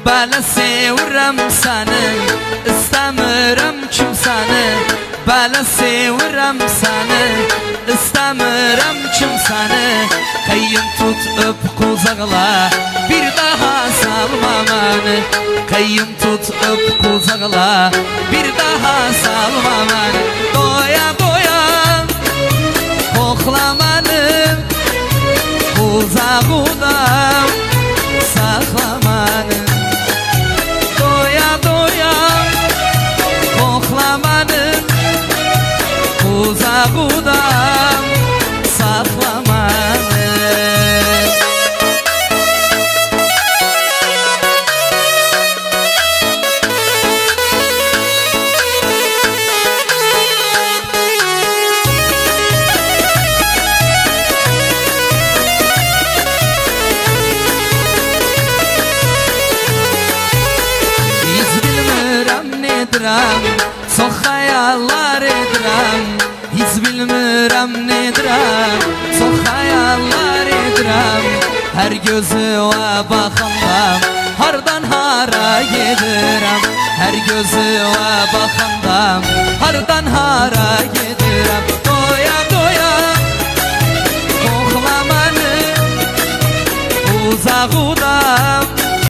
Bana sevirem seni, istemirem kimseni. Bana sevirem seni, istemirem kimseni. Kayın tutup kucağla, bir daha salma beni. Kayın tutup kucağla, bir daha salma beni. Doya doya koklamanı, kucağına saklamanı. Doya doya koklamanı, kucağına saklamanı. Çok hayallar edirəm, hiç bilmirəm nedirəm. Çok hayallar edirəm, her gözüme baxanda hardan hara gedirəm. Her gözüme baxanda hardan hara gedirəm. Doya doya koklamanı, uzağıda